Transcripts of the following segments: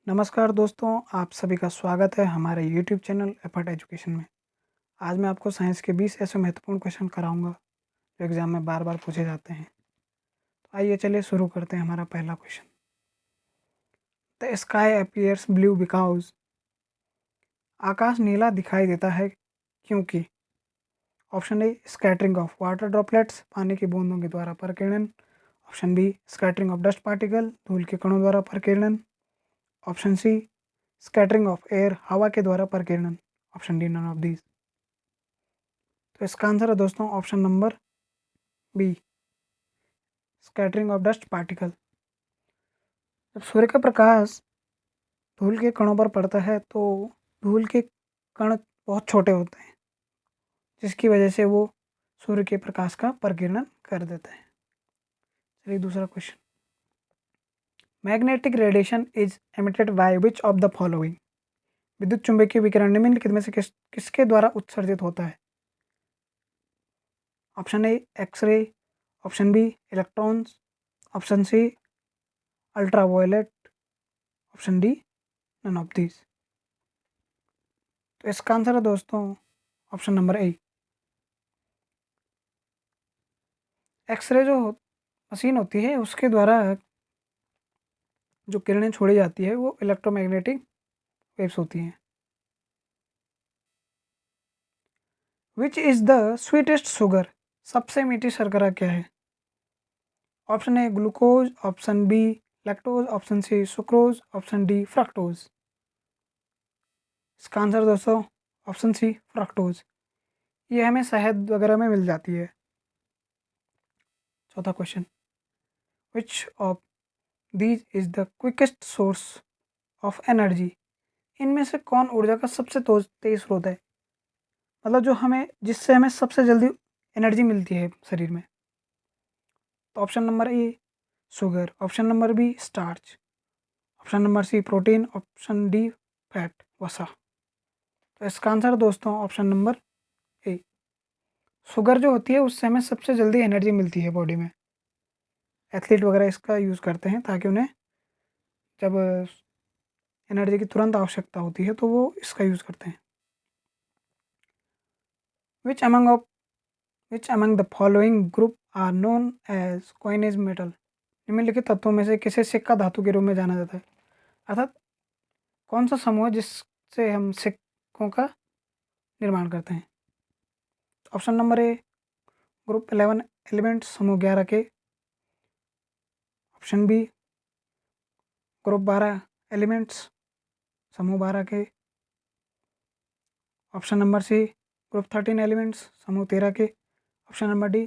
नमस्कार दोस्तों, आप सभी का स्वागत है हमारे यूट्यूब चैनल एफर्ट एजुकेशन में। आज मैं आपको साइंस के 20 ऐसे महत्वपूर्ण क्वेश्चन कराऊंगा जो एग्जाम में बार बार पूछे जाते हैं। तो आइए चलिए शुरू करते हैं हमारा पहला question. The sky appears blue because. आकाश नीला दिखाई देता है क्योंकि option A scattering of water droplets, पानी की बूंदों के द्वारा परिकिरण। Option B scattering of dust particle, धूल के कणों द्वारा परिकिरण। Option C scattering of air, हवा के द्वारा परिकिरण। Option D none of these. तो इसका आंसर है दोस्तों option number B, scattering of dust particle. जब सूर्य का प्रकाश धूल के कणों पर पड़ता है तो धूल के कण बहुत छोटे होते हैं, जिसकी वजह से वो सूर्य के प्रकाश का परिकिरण कर देते हैं। चलिए दूसरा question. Magnetic radiation is emitted by which of the following. विद्युत चुंबकीय विकिरण निम्नलिखित में से किसके द्वारा उत्सर्जित होता है। Option A x-ray, option B electrons, option C ultraviolet, option D none of these. तो इसका आंसर है दोस्तों ऑप्शन नंबर ए, एक्सरे जो मशीन होती है उसके द्वारा जो किरणें छोड़ी जाती है वो इलेक्ट्रोमैग्नेटिक वेव्स होती हैं। Which is the sweetest sugar. सबसे मीठी शर्करा क्या है। Option A glucose, option B lactose, option C sucrose, option D fructose. इसका आंसर दोस्तों ऑप्शन सी फ्रक्टोज। ये हमें शहद वगैरह में मिल जाती है। चौथा question. Which of these is the quickest source of energy. इनमें से कौन ऊर्जा का सबसे तेज स्रोत है, मतलब जो हमें जिससे हमें सबसे जल्दी एनर्जी मिलती है शरीर में। तो option number A sugar, option number B starch, option number C protein, option D fat वसा। तो इसका आंसर दोस्तों ऑप्शन नंबर ए, शुगर जो होती है उससे हमें सबसे जल्दी एनर्जी मिलती है बॉडी में। एथलीट वगैरह इसका यूज़ करते हैं ताकि उन्हें जब एनर्जी की तुरंत आवश्यकता होती है तो वो इसका यूज़ करते हैं। Which among of which among the following group are known as coinage metal. निम्नलिखित तत्वों में से किसे सिक्का धातु के रूप में जाना जाता है, अर्थात कौन सा समूह है जिससे हम सिक्कों का निर्माण करते हैं। ऑप्शन नंबर ए ग्रुप 11 एलिमेंट्स, समूह 11 के। ऑप्शन बी ग्रुप 12 एलिमेंट्स, समूह 12 के। Option number C group 13 elements, समूह 13 के। Option number D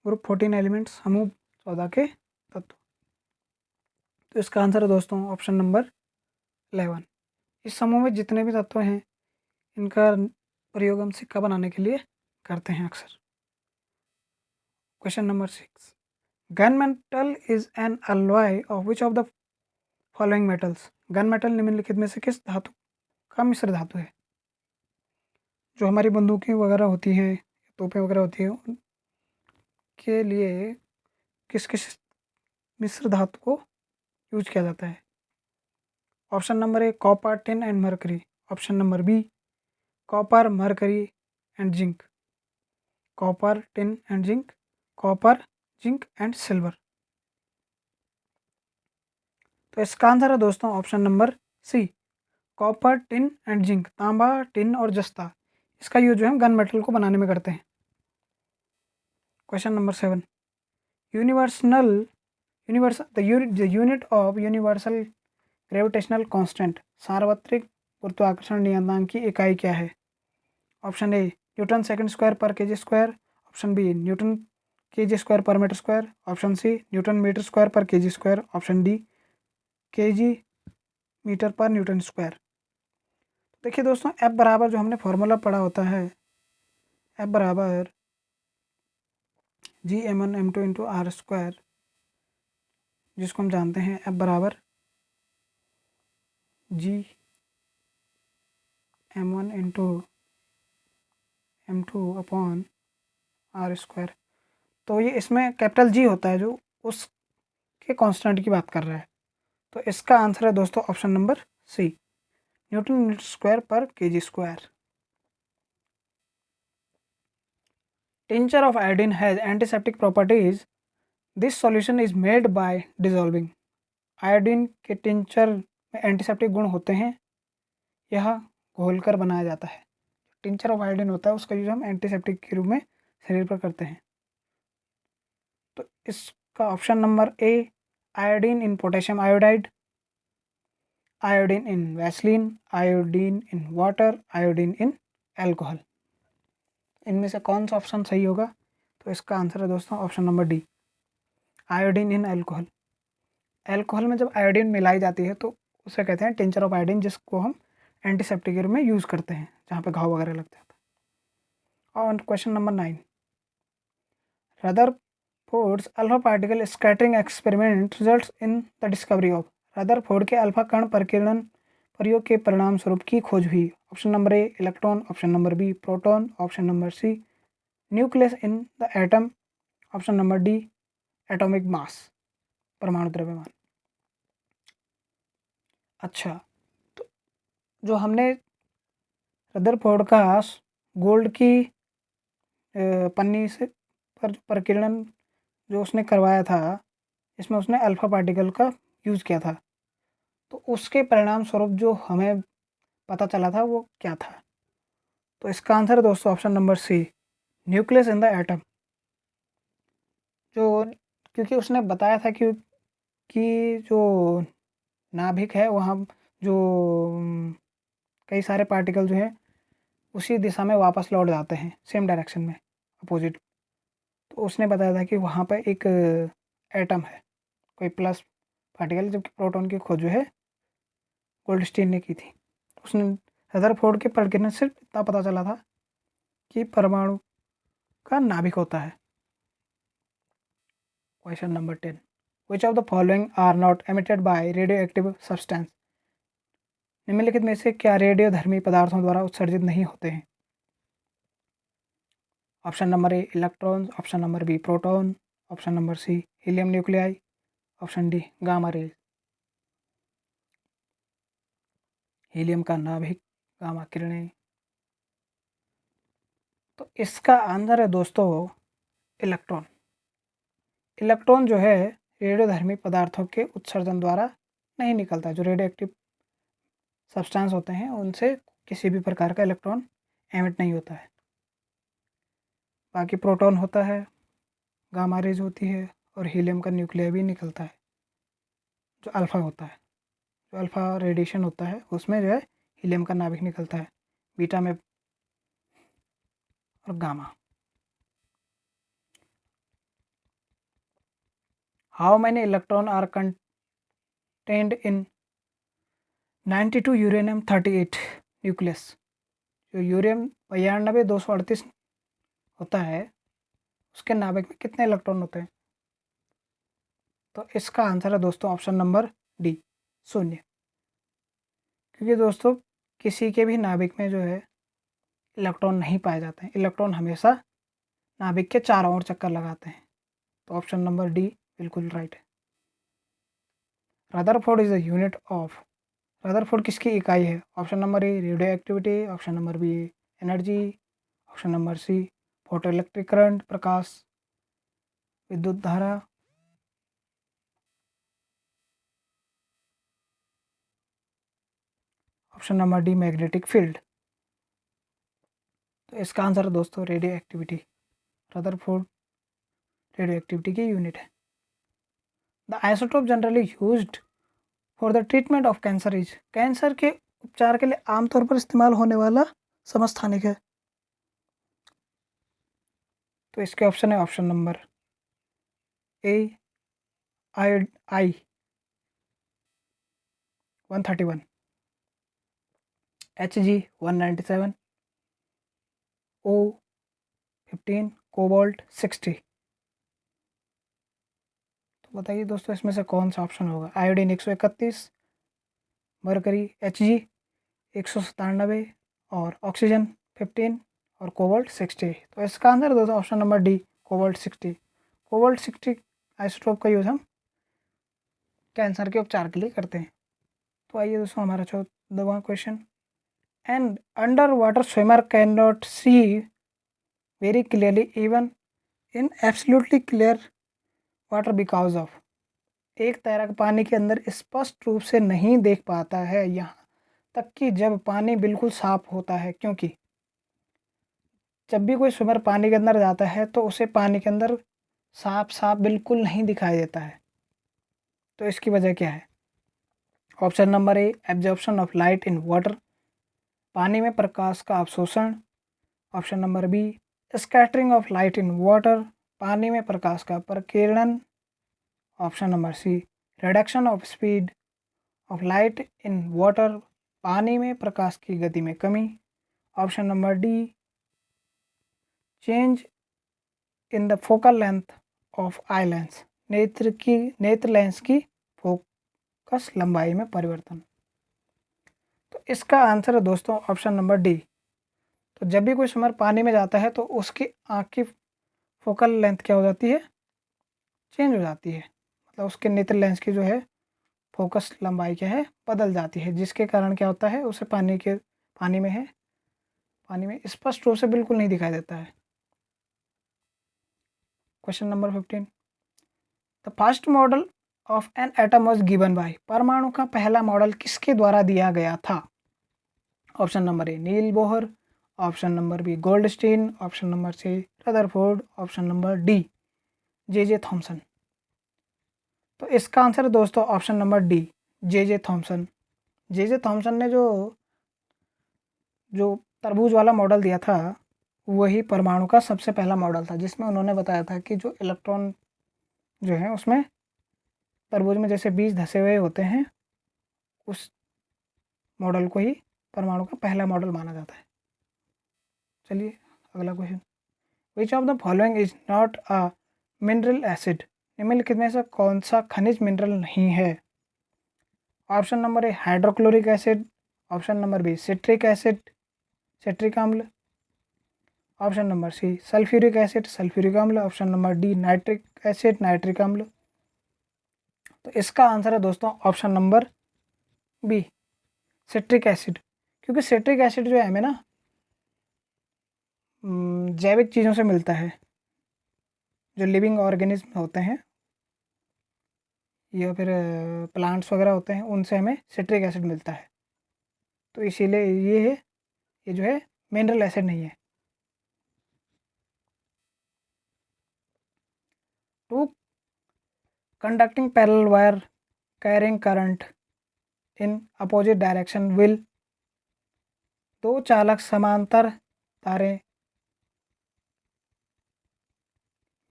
group 14 elements, समूह 14 के तत्व। तो इसका आंसर है दोस्तों ऑप्शन नंबर 11। इस समूह में जितने भी तत्व हैं इनका प्रयोग हम सिक्का बनाने के लिए करते हैं अक्सर। Question number 6। Gun metal is an alloy of which of the following metals. Gun metal निम्नलिखित में से किस धातु का मिश्र धातु है। जो हमारी बंदूकें वगैरह होती हैं, तोपें वगैरह होती हैं, उनके लिए किस किस मिश्र धातु को यूज किया जाता है। Option number A copper, tin and mercury. Option number B copper, mercury and zinc. Copper, tin and zinc, copper, zinc and silver. तो इसका आंसर है दोस्तों option number C, copper, tin and zinc. तांबा, tin और जस्ता, इसका use जो है हम गन मेटल को बनाने में करते हैं। Question number 7। The unit of universal gravitational constant. सार्वत्रिक गुरुत्वाकर्षण नियतांक की इकाई क्या है। Option A newton second square पर kg square, option B newton kg square पर metre square, option C newton metre square पर kg square, option D kg metre पर न्यूटन स्क्वायर। देखिए दोस्तों, एफ बराबर जो हमने फॉर्मूला पढ़ा होता है, एफ बराबर G m1 m2 into are square, जिसको हम जानते हैं एफ बराबर G m1 into m2 upon r square. तो ये इसमें कैपिटल जी होता है जो उसके कांस्टेंट की बात कर रहा है। तो इसका आंसर है दोस्तों option number C, newton metre square पर kg square. Tincture of iodine has antiseptic properties, this solution is made by dissolving. Iodine के टिंचर में एंटीसेप्टिक गुण होते हैं, यह घोलकर बनाया जाता है। टिंचर ऑफ आयोडीन होता है उसका यूज हम एंटीसेप्टिक के रूप में शरीर पर करते हैं। तो इसका option number A, iodine in potassium iodide, iodine in Vaseline, iodine in water, iodine in alcohol. इनमें से कौन सा ऑप्शन सही होगा? तो इसका आंसर है दोस्तों option number D, iodine in alcohol. Alcohol में जब आयोडीन मिलाई जाती है तो उसे कहते हैं टिंचर ऑफ आयोडीन, जिसको हम एंटीसेप्टिक के रूप में यूज़ करते हैं जहाँ पे घाव वगैरह लग जाता है। और question number 9, Rutherford's alpha particle scattering experiment results in the discovery of. Rutherford के अल्फा कण परिकिरण प्रयोग के परिणाम स्वरूप की खोज हुई। Option number A, electron, option number B, proton, option number C, nucleus in the atom, option number D, atomic mass, परमाणु द्रव्यमान। अच्छा, तो जो हमने रदरफोर्ड का गोल्ड की पन्नी से पर प्रकीर्णन जो उसने करवाया था, इसमें उसने अल्फा पार्टिकल का यूज़ किया था, तो उसके परिणाम स्वरूप जो हमें पता चला था वो क्या था? तो इसका आंसर है दोस्तों option number C, nucleus in the atom. जो क्योंकि उसने बताया था कि जो नाभिक है वहाँ जो कई सारे पार्टिकल जो हैं उसी दिशा में वापस लौट जाते हैं, सेम डायरेक्शन में, अपोजिट। तो उसने बताया था कि वहाँ पर एक एटम है, कोई प्लस पार्टिकल, जबकि प्रोटॉन की खोज जो है गोल्डस्टीन ने की थी। उसने रदरफोर्ड के प्रकीर्णन से इतना पता चला था कि परमाणु का नाभिक होता है। Question number 10, which of the following are not emitted by radioactive substance. निम्नलिखित में से क्या रेडियोधर्मी पदार्थों द्वारा उत्सर्जित नहीं होते हैं? Option number A, electrons, option number B, proton, option number C, helium nuclei, option D, gamma rays. Helium का नाभिक, गामा किरणें। तो इसका आंसर है दोस्तों इलेक्ट्रॉन। इलेक्ट्रॉन जो है रेडियोधर्मी पदार्थों के उत्सर्जन द्वारा नहीं निकलता। जो रेडियो एक्टिव सब्सटेंस होते हैं उनसे किसी भी प्रकार का इलेक्ट्रॉन एमिट नहीं होता है। बाकी प्रोटॉन होता है, गामा रेज होती है, और हीलियम का न्यूक्लियर भी निकलता है जो अल्फ़ा होता है। जो अल्फ़ा रेडिएशन होता है उसमें जो है हीलियम का नाभिक निकलता है, बीटा में और gamma. How many electron are contained in 92 uranium 38 nucleus. जो यूरेनियम 92 238 होता है उसके नाभिक में कितने इलेक्ट्रॉन होते हैं? तो इसका आंसर है दोस्तों ऑप्शन नंबर डी, 0। क्योंकि दोस्तों किसी के भी नाभिक में जो है इलेक्ट्रॉन नहीं पाए जाते हैं। इलेक्ट्रॉन हमेशा नाभिक के चारों ओर चक्कर लगाते हैं। तो ऑप्शन नंबर डी बिल्कुल राइट है। Rutherford is the unit of. Rutherford किसकी इकाई है? Option number A, radioactivity, option number B, energy, option number C, photoelectric current, प्रकाश विद्युत धारा, option number D, magnetic field. तो इसका आंसर है दोस्तों radioactivity. Rutherford radioactivity की यूनिट है। The isotope generally used for the treatment of cancer is. Cancer के उपचार के लिए आमतौर पर इस्तेमाल होने वाला समस्थानिक है। तो इसके ऑप्शन है ऑप्शन नंबर ए, आई 131, HG 197, O15, कोबाल्ट 60। तो बताइए दोस्तों इसमें से कौन सा ऑप्शन होगा? आयोडीन 131, मरकरी HG 197 और ऑक्सीजन 15 और कोबाल्ट 60। तो इसका आंसर दोस्तों option number D, cobalt 60। Cobalt 60 isotope का यूज़ हम कैंसर के उपचार के लिए करते हैं। तो आइए दोस्तों हमारा 14वां question, and underwater swimmer can not see very clearly even in absolutely clear water because of. एक तैराक पानी के अंदर स्पष्ट रूप से नहीं देख पाता है यहाँ तक कि जब पानी बिल्कुल साफ होता है, क्योंकि जब भी कोई स्विमर पानी के अंदर जाता है तो उसे पानी के अंदर साफ साफ बिल्कुल नहीं दिखाई देता है। तो इसकी वजह क्या है? Option number A, absorption of light in water, पानी में प्रकाश का अवशोषण। Option number B, scattering of light in water, पानी में प्रकाश का प्रकीर्णन। Option number C, reduction of speed of light in water, पानी में प्रकाश की गति में कमी। Option number D, change in the focal length of eye lens, नेत्र लेंस की फोकस लंबाई में परिवर्तन। तो इसका आंसर है दोस्तों ऑप्शन नंबर डी। तो जब भी कोई स्विमर पानी में जाता है तो उसकी आँख की फोकल लेंथ क्या हो जाती है? चेंज हो जाती है, मतलब उसके नेत्र लेंस की जो है फोकस लंबाई क्या है? बदल जाती है, जिसके कारण क्या होता है? उसे पानी में स्पष्ट रूप से बिल्कुल नहीं दिखाई देता है। Question number 15, the first model of an atom was given by, परमाणु का पहला मॉडल किसके द्वारा दिया गया था? Option number A, Niels Bohr. Option number B, Goldstein. Option number C, Rutherford. Option number D, J Thomson. तो इसका आंसर है दोस्तों option number D, J Thomson. J Thomson ने जो तरबूज वाला मॉडल दिया था वही परमाणु का सबसे पहला मॉडल था, जिसमें उन्होंने बताया था कि जो इलेक्ट्रॉन जो है उसमें तरबूज में जैसे बीज धसे हुए होते हैं, उस मॉडल को ही परमाणु का पहला मॉडल माना जाता है। चलिए अगला question, which of the following is not a mineral acid, निम्नलिखित में से कौन सा खनिज मिनरल नहीं है? Option number A, hydrochloric acid. Option number B, citric acid, citric अम्ल। Option number C, sulphuric acid, sulphuric अम्ल। Option number D, nitric acid, nitric अम्ल। तो इसका आंसर है दोस्तों option number B, citric acid. क्योंकि सिट्रिक एसिड जो है हमें ना जैविक चीज़ों से मिलता है, जो लिविंग ऑर्गेनिज्म होते हैं या फिर प्लांट्स वगैरह होते हैं, उनसे हमें सिट्रिक एसिड मिलता है। तो इसीलिए ये जो है मिनरल एसिड नहीं है। Two conducting parallel wire carrying current in opposite direction will, दो चालक समांतर तारें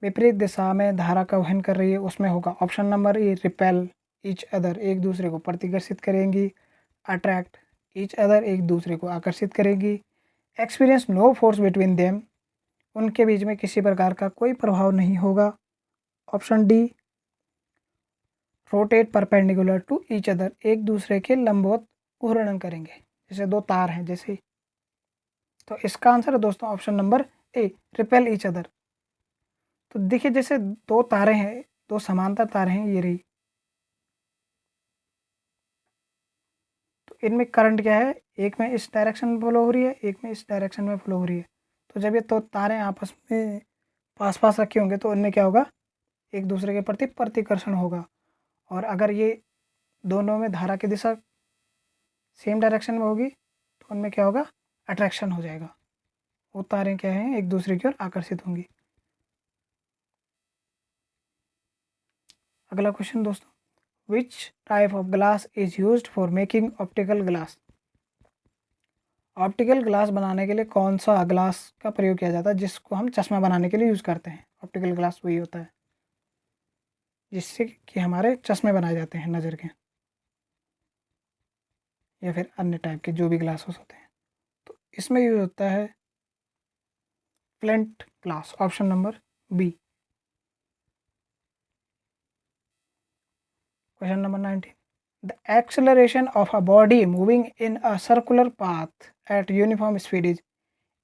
विपरीत दिशा में धारा का वहन कर रही है, उसमें होगा ऑप्शन नंबर ए, रिपेल ईच अदर, एक दूसरे को प्रतिकर्षित करेंगी। अट्रैक्ट ईच अदर, एक दूसरे को आकर्षित करेंगी। Experience no force between them, उनके बीच में किसी प्रकार का कोई प्रभाव नहीं होगा। Option D, rotate perpendicular to each other, एक दूसरे के लंबवत घूर्णन करेंगे, जैसे दो तार हैं जैसे। तो इसका आंसर है दोस्तों ऑप्शन नंबर ए, रिपेल ईच अदर। तो देखिए जैसे दो तारे हैं, दो समांतर तारे हैं, ये रही, तो इनमें करंट क्या है? एक में इस डायरेक्शन में फ्लो हो रही है, एक में इस डायरेक्शन में फ्लो हो रही है। तो जब ये दो तारे आपस में पास पास रखे होंगे तो उनमें क्या होगा? एक दूसरे के प्रति प्रतिकर्षण होगा। और अगर ये दोनों में धारा की दिशा सेम डायरेक्शन में होगी तो उनमें क्या होगा? अट्रैक्शन हो जाएगा, वो तारें क्या हैं? एक दूसरे की ओर आकर्षित होंगी। अगला क्वेश्चन दोस्तों, which type of glass is used for making optical glass, optical glass बनाने के लिए कौन सा ग्लास का प्रयोग किया जाता है जिसको हम चश्मा बनाने के लिए यूज़ करते हैं? ऑप्टिकल ग्लास वही होता है जिससे कि हमारे चश्मे बनाए जाते हैं नज़र के, या फिर अन्य टाइप के जो भी ग्लासेस होते हैं। तो इसमें यूज होता है flint glass, option number B. Question number 19, the acceleration of a body moving in a circular path at uniform speed is,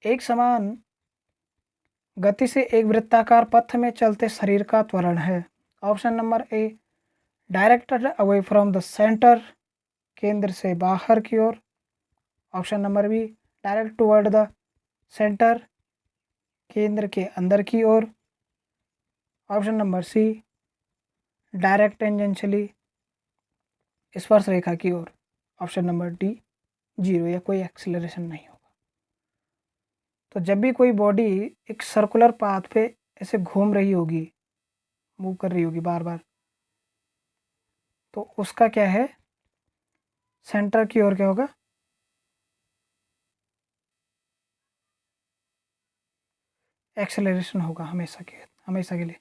एक समान गति से एक वृत्ताकार पथ में चलते शरीर का त्वरण है। Option number A, directed away from the centre, केंद्र से बाहर की ओर। Option number B, direct toward the centre, केंद्र के अंदर की ओर। Option number C, direct tangentially, स्पर्श रेखा की ओर। ऑप्शन नंबर डी, जीरो या कोई एक्सेलरेशन नहीं होगा। तो जब भी कोई बॉडी एक सर्कुलर पाथ पे ऐसे घूम रही होगी, मूव कर रही होगी बार बार, तो उसका क्या है, सेंटर की ओर क्या होगा, एक्सेलरेशन होगा हमेशा के लिए।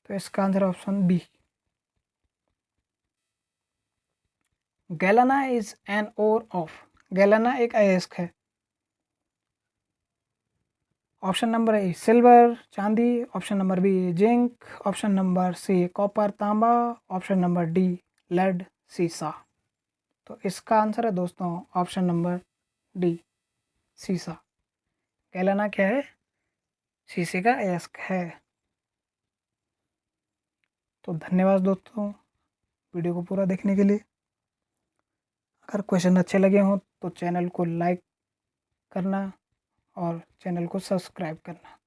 तो इसका answer option B. Galena is an ore of, galena एक अयस्क है। ऑप्शन नंबर ए सिल्वर चांदी, option number B zinc, option number C copper तांबा, ऑप्शन नंबर डी लेड सीसा। तो इसका आंसर है दोस्तों ऑप्शन नंबर डी, सीसा। गैलेना क्या है, शीशे का अयस्क है। तो धन्यवाद दोस्तों वीडियो को पूरा देखने के लिए। अगर क्वेश्चन अच्छे लगे हों तो चैनल को लाइक करना और चैनल को सब्सक्राइब करना।